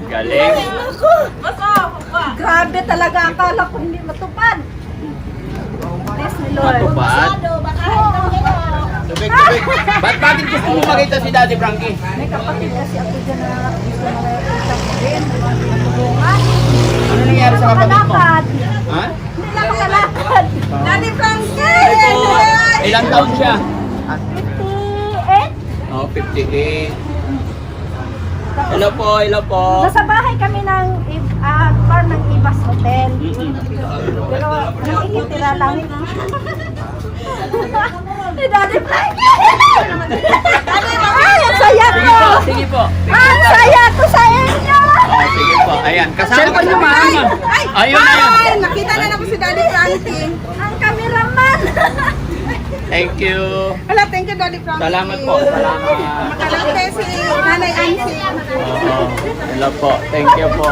Galing. Grabe talaga, akala ko hindi matupad. Bless me, Lord. Matupad. Tubig. Bakit gusto mo makita si Daddy Frankie? May kapatid kasi ako dyan na gusto na makita ko din. Matulungan. Ano nangyari sa kapatid mo? Makalakad. Ha? Hindi lang makalakad. Daddy Frankie! Ilang taon siya? 58. Oh, 58. Hello po. Nasa bahay kami ng farm ng Ibas Hotel. Pero nakikitira lang. Daddy Frankie! Ay, ang saya ko! Sige po. Ang saya ko sa inyo! Oh, sige po. Ayan. Kasama ko yung mama. Ayun. Nakita na ako si Daddy Frankie. Ang cameraman. Thank you. Wala, thank you Daddy Frankie. Salamat po. Salamat. Makalante si Nanay Ansi. Oo. Hello po. Thank you po.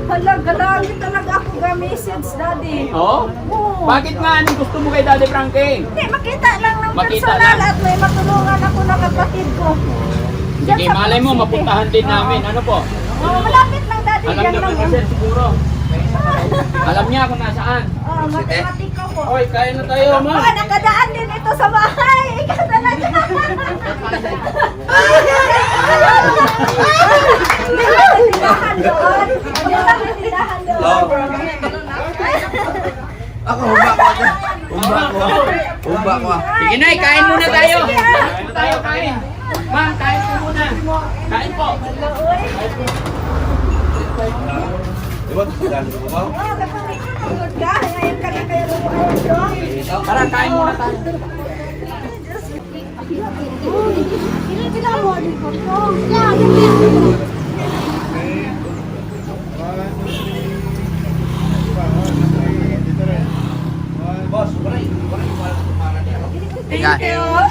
Hala, galangin talaga ako ga-message, Daddy. Oh? Oo. Bakit nga? Anong gusto mo kay Daddy Frankie? Hindi, makita lang ng Makita personal lang. at may matulungan ako ng kapatid ko. Sige, malay mo, mapuntahan din namin. Ano po? Oh, malapit lang, Daddy. Alam Yan niya lang. po kasi siguro. Alam niya kung nasaan. Oh, matematika po. Oy, kain na tayo, Oh, ma. nakadaan din ito sa bahay. Ikaw talaga. Hindi lang tindahan doon. Hindi lang tindahan doon. Ako, humba ko. Sige na, kain muna tayo. Kain na tayo, kain. Ma'am, kain po muna. Kain po. Diba, sandali mo ba? Oh, kapag ikot ka, ngayon ka na kaya lumuayos doon. Tara, kain muna tayo. Boss,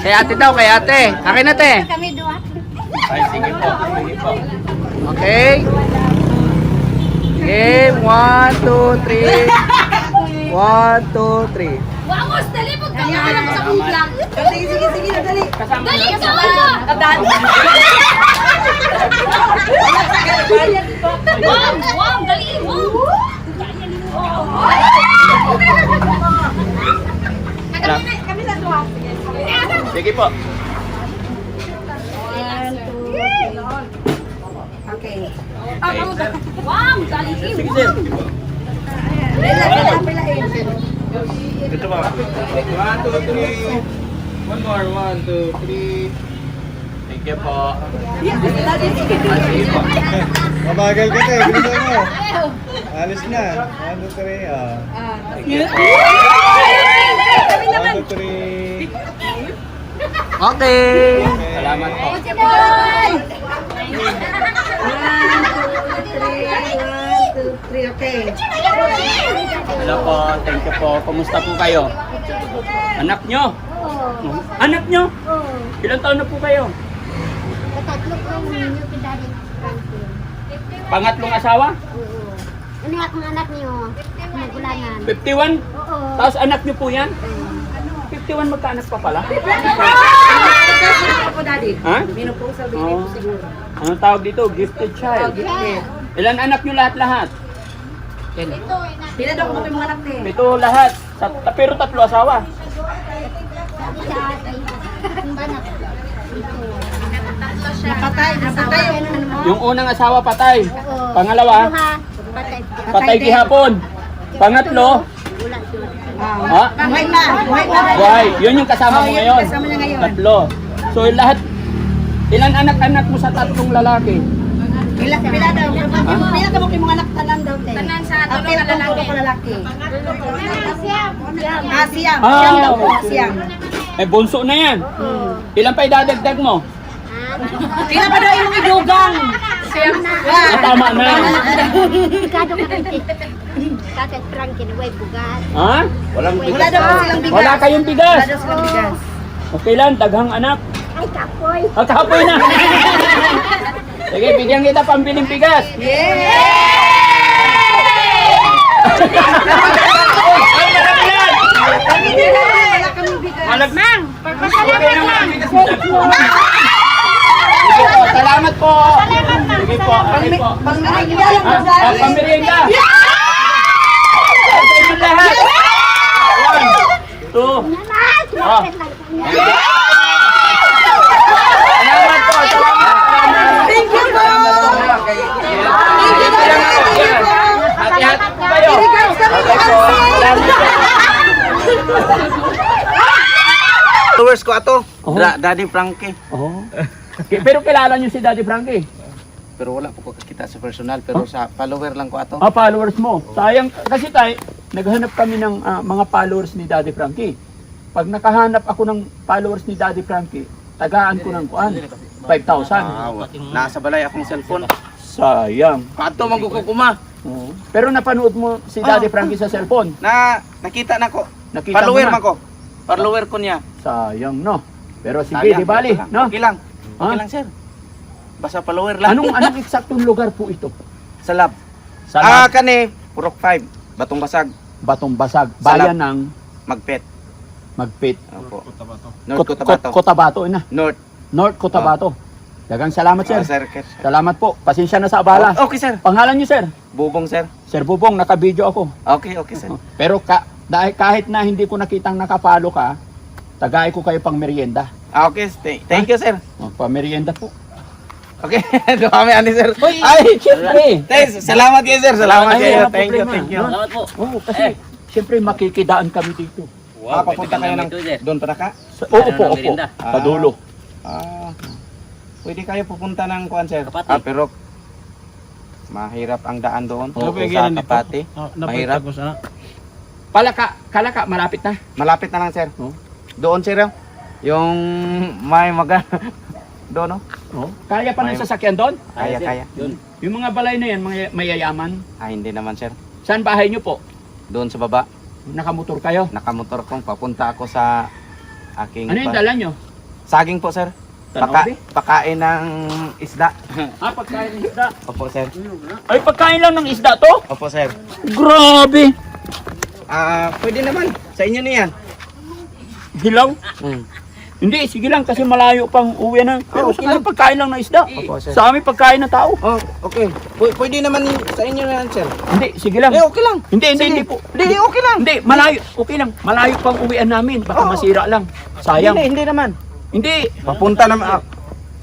Kay ate daw, kay ate. Akin na, te. Kami doon. Ay, sige po. Sige po. Okay. Game, 1, 2, 3. 1, 2, 3. Vamos, dali po ka lang sa kulang. Sige, dali. Kasama Dali na. sa wala. Wam, dali mo. Kami sa doha. Sige po. Okay. Wam, dali Sige, mo. sir. Pilain. Ito ba? 1, 2, 3. One more, 1, 2, 3. Thank you po. Mabagal ka tayo, bilisan mo. Alis na. 1, 2, 3. Thank you po. 1, 2, 3. Okay. Salamat po. Okay. Hello po. Thank you po. Kumusta po kayo? Anak nyo? Anak nyo? Ilang taon na po kayo? Tatlo ko ninyo pinari Franklin. Pangatlong asawa? Ano nga kung anak niyo? Magulangan. 51? Oo. Tapos anak nyo po yan? 51 magkaanak pa pala? Ako, Daddy. Ha? Menopausal Oo. baby siguro. Anong tawag dito? Gifted child. Ilan anak nyo lahat-lahat? Pila daw ko mga anak ni. Ito lahat. Pero tatlo asawa. Sa atin. Ang banak. Napatay yung ano mo. Yung unang asawa patay. Pangalawa, Patay. patay gihapon. Pangatlo, Wala sila. ha? Buhay na. Buhay. Yun yung kasama mo yun yung ngayon. kasama niya ngayon. Tatlo. So lahat, ilan anak-anak mo sa tatlong lalaki? Pila daw. Pila ka mo kay mga anak tanan daw te. Tanan sa tulong Pila na lalaki. ka lalaki. Siyam. Siyam. Ah, Siyam daw po. okay. Siyam. Eh, bunso na yan. Ilan pa idadagdag mo? Pila pa daw yung idugang. Siyam na. Ah, tama na. Kado ka rin. Tatay Franklin, way bugat. Ha? Walang Wala daw po silang bigas. Wala kayong bigas. Wala daw silang bigas. Okay lang, daghang anak. Ay, kapoy. Ah, kapoy na. Sige, bigyan kita pambiling bigas. Yeah! Pamerienda. Sa inyo lahat. 1, 2. Salamat po. Salamat. Thank you po! Hati-hati po kayo. Regards kami ni Hansi! Followers ko ato. Oh. Daddy Frankie. Oh. Pero kilala niyo si Daddy Frankie? Pero wala po ko kita sa personal, pero sa follower lang ko ato. Followers mo. Sayang, kasi tayo, naghanap kami ng mga followers ni Daddy Frankie. Pag nakahanap ako ng followers ni Daddy Frankie, tagaan ko ng kuan, 5,000. Nasa balay akong cellphone. Sayang. Kato magkukuma. Oo. Pero napanood mo si Daddy Frankie sa cellphone. Nakita na ko. Nakita Follower mo na. man ko. Follower ko niya. Sayang, no? Pero sige, Sayang, di bali, okay lang. no? Okay lang. Ha? Okay lang, sir. Basta follower lang. Anong eksaktong lugar po ito? Sa lab. Sa Lab, Kani, Purok 5. Batong Basag. Batong Basag, Sa bayan ng Magpet. Magpit. Opo. North Cotabato. Cotabato, na. North. North Cotabato. Dagang salamat, sir. Sir. Salamat po. Pasensya na sa abala. Okay, sir. Pangalan niyo, sir? Bubong, sir. Sir Bubong, naka-video ako. Okay, sir. Pero dahil kahit na hindi ko nakitang nakapalo ka, tagay ko kayo pang merienda. Okay, thank you, sir. Pang merienda po. Okay, dumami ani, sir. Ay, syempre. Thanks, salamat kayo, sir. Salamat Ay, kayo. walang Thank you, problema. thank you. No? Salamat po. Oo, kasi syempre makikidaan kami dito. Papunta kayo ng doon pa na ka? Opo. merienda? Padulo. Pwede kayo pupunta ng kuan, sir. Kapati. Pero mahirap ang daan doon. Oo, Sa Kapati. Mahirap. Kalaka, malapit na. Malapit na lang, sir. Oh. Doon, sir. Yung may doon, no? Oh. Kaya pa ng sasakyan doon? Kaya, kaya. Yun. Yung mga balay na yan, mga mayayaman. Hindi naman, sir. Saan bahay nyo po? Doon sa baba. Nakamotor kayo? Nakamotor ko. Papunta ako sa aking... Ano yung dala nyo? Saging po, sir. Tanobi? Pakain ng isda. Pagkain ng isda. Opo, sir. Ay, pagkain lang ng isda to? Opo, sir. Grabe! Pwede naman. Sa inyo na yan. Hilaw? Hindi, sige lang kasi malayo pang uwi na. Pero okay sa amin pagkain lang ng isda. Opo, sir. Sa amin pagkain ng tao. Oh, okay. Pwede naman sa inyo na yan, sir. Hindi, sige lang. Okay lang. Hindi po. Hindi, okay lang. Hindi, malayo. Okay lang. Malayo pang uwian namin. Baka masira lang. Sayang. Hindi naman. Hindi. Papunta naman.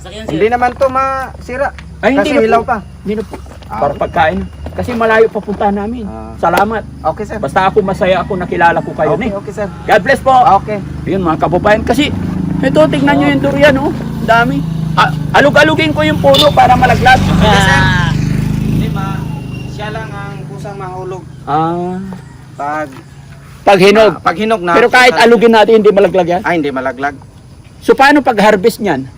Sakyan, sir. Hindi naman to masira. Ay, hindi Kasi na hilaw po. pa. Hindi na po. Para pagkain. Kasi malayo pa puntahan namin. Salamat. Okay, sir. Basta ako masaya ako nakilala ko kayo ni. Okay, sir. God bless po. Okay. Yun mga kababayan. Kasi ito, tignan nyo yung durian, oh. Ang dami. Alug-alugin ko yung puno para malaglag. Hindi siya lang ang kusang mahulog Pag hinog. pag hinog na. Pero kahit alugin natin, hindi malaglag yan. hindi malaglag. So paano pag harvest niyan?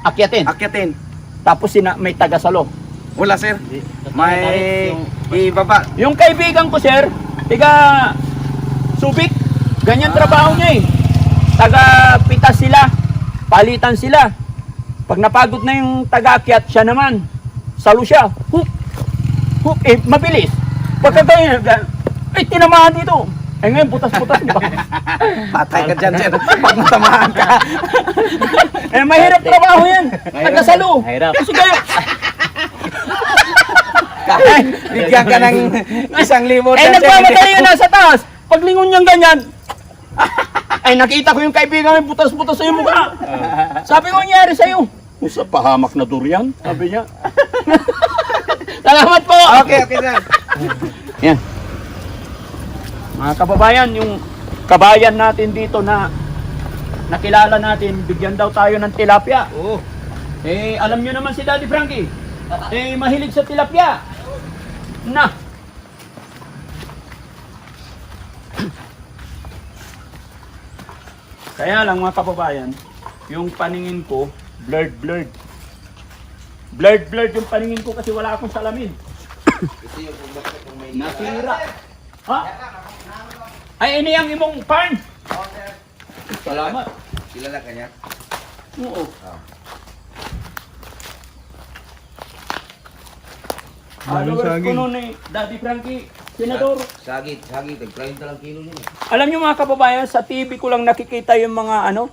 Akyatin. Akyatin. Tapos may taga-salo. Wala, sir. May ibaba. Yung kaibigan ko, sir, tiga Subic, ganyan trabaho niya eh. Taga-pitas sila, palitan sila. Pag napagod na yung taga-akyat, siya naman, salo siya. Hook! Hook! Mabilis. Pagka ganyan, ay, tinamaan dito. Eh ngayon, putas-putas, di ba? Patay ka dyan, sir. Pag natamaan ka. Mahirap trabaho yan. Taga-salo. Mahirap. Kasi kayo, Bigyan ka ng 1,000 dyan, nagmamadali yun nasa taas. Paglingon niyang ganyan, ay nakita ko yung kaibigan may butas-butas sa yung mukha. Sabi ko, nangyari sa'yo? Sa pahamak na durian, sabi niya. Salamat po! Okay, sir. Yan. Mga kababayan, yung kabayan natin dito na nakilala natin, bigyan daw tayo ng tilapia. Oo. Alam niyo naman si Daddy Frankie, mahilig sa tilapia. Na. Kaya lang mga kababayan, yung paningin ko, blurred. Blurred yung paningin ko kasi wala akong salamin. Nasira. Ha? Ay, ini ang imong parn. Salamat. Kilala ka niya? Oo. Followers ko noon eh, Daddy Frankie, Senador. Sagit, tag-30 lang kilo niya. Alam niyo mga kababayan, sa TV ko lang nakikita yung mga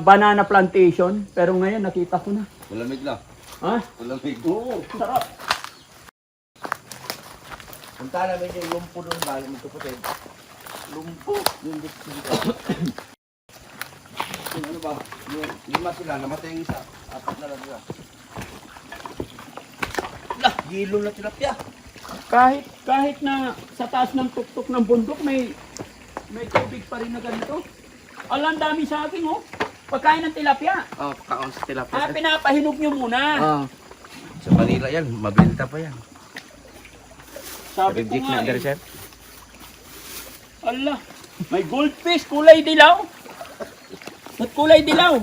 banana plantation, pero ngayon nakita ko na. Malamig lang. Ha? Malamig. Oo, sarap. Punta namin yung lumpo doon bago mo kapatid. Lumpo. Yung dito. Ano ba? Yung lima sila, namatay yung isa. Apat na lang sila. Lah, gilo na tilapia. Kahit na sa taas ng tuktok ng bundok may tubig pa rin na ganito. Alam, dami sa akin, oh. Pagkain ng tilapia. Oh, kaon sa tilapia. Pinapahinog nyo muna. Sa Manila yan, mabenta pa yan. Sabi ko Reject nga, na, sir. ala, may goldfish, kulay dilaw. Ba't kulay dilaw?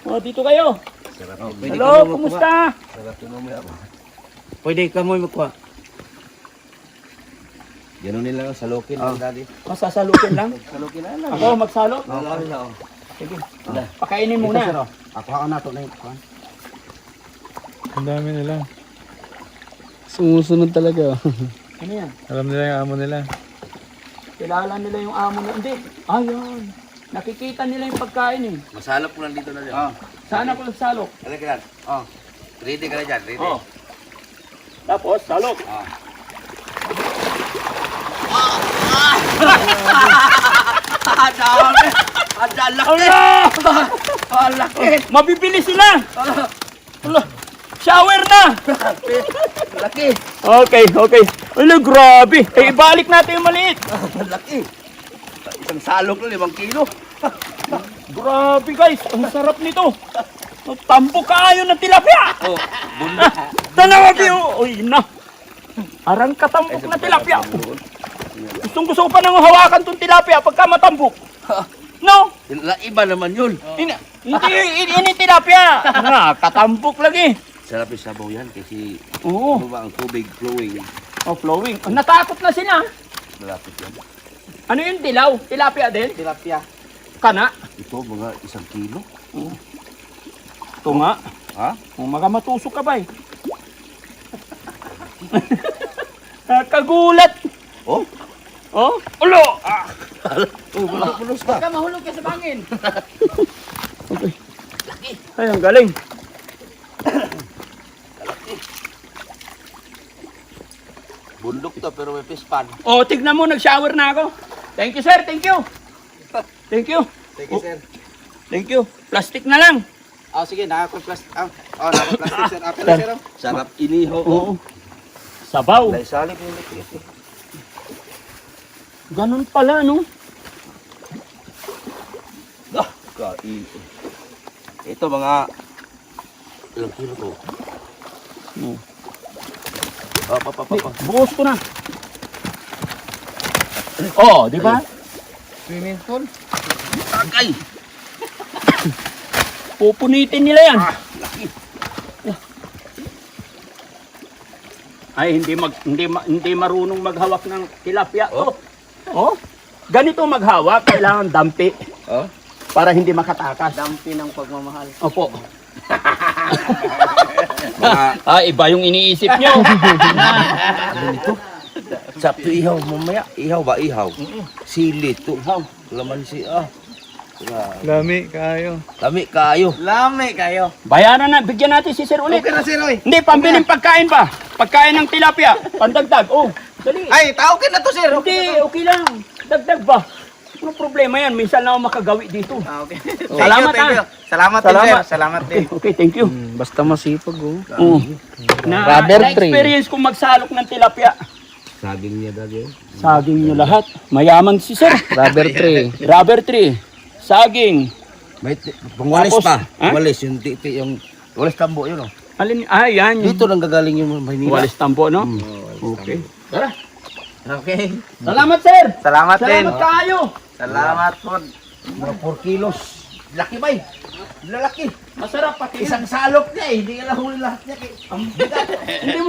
Oh, dito kayo. Sarap. Hello, kumusta? Sarap yun umaya ba? Pwede ka mo magkuha. Ganun nila sa lokin ng daddy. Masasalukin lang. Sa lokin na lang. Ako magsalo. Oo. Sige. Pakainin muna. Ako ako na to na ito. Ang dami nila. Sumusunod talaga. Ano yan? Alam nila yung amo nila. Kilala nila yung amo na. Hindi. Ayun. Nakikita nila yung pagkain eh. Masalok mo lang dito na dyan. Sana ko salok. Halika ka dyan. Ready ka na dyan. Ready. Oh. Tapos, salok. Dami! Ang laki! Ang laki! Mabibili sila! Ala, shower na! Laki! Okay. Ala, grabe. Ibalik natin yung maliit. Ang laki! Isang salok na 5 kilo. Grabe guys, ang sarap nito. Tampo kayo ng tilapia. Oh, bundok. Tanawa biyo. Uy na. Arang katampok na tilapia. Gusto ko pa nang hawakan tong tilapia pagka matambok. No? Iba naman yun. Ini tilapia. Katampok lagi. Sarap yung sabaw yan kasi Oo. ano ba ang tubig flowing. Oh, flowing. Natakot na sila. Malapit yan. Ano yung dilaw? Tilapia din? Tilapia. Kana? Ito mga 1 kilo. Ito nga. Ha? Matusok ka ba eh? Kagulat. Oh? Oh? Ulo! Pulos ka. Ka mahulog ka sa bangin. Okay. Ay, ang galing. Bundok to pero may pispan. Oh, tignan mo, nag-shower na ako. Thank you, sir. Thank you. Thank you. Thank you, sir. Thank you. Plastic na lang. Sige, naka-plastic. Naka-plastic, sir. Apple, sir. Sarap inihaw. Oo. Sabaw. Salip yung laki. Ganun pala, no? Ito mga ilang kilo to? Buhos ko na. Oh, di ba? Swimming pool? Tagay! Pupunitin nila yan. Laki! Ay, hindi marunong maghawak ng tilapia. Oh. Ganito maghawak, kailangan dampi Oh? para hindi makatakas. Dampi ng pagmamahal. Opo. Mga Iba yung iniisip nyo. sapto ihaw mamaya. Ihaw ba? Ihaw. Sili to. Laman siya. Lami, kayo. Lami kayo. Lami kayo. Bayaran na, bigyan natin si Sir ulit. Okay na, sir, oy. Hindi, pambiling pagkain pa. Pagkain ng tilapia. Pandagdag. Oh, dali. Ay, tawagin na to, sir. Hindi, okay lang. Dagdag ba? Ano problema yan? Minsan lang ako makagawi dito. Okay. Salamat, thank you. ah. Salamat, din, Salamat. sir. Salamat din. Okay, thank you. Basta masipag, oh. Oh. Rubber tree. Na-experience kong magsalok ng tilapia. Saging niya dali. Saging nyo lahat. Mayaman si Sir. Rubber tree. Rubber tree. Saging. May pangwalis Tapos, pa. ha? Walis yung titi yung walis tambo yun, oh. Alin? Yan. Yung Dito lang gagaling yung Maynila. walis tambo, no? Okay. Tara. Okay. Salamat, Sir. Salamat din. Salamat kayo. Salamat po. Mga 4 kilos. Laki ba eh? Lalaki. Masarap pati. Isang salok niya eh. Hindi ka lang huli lahat niya. Hindi mo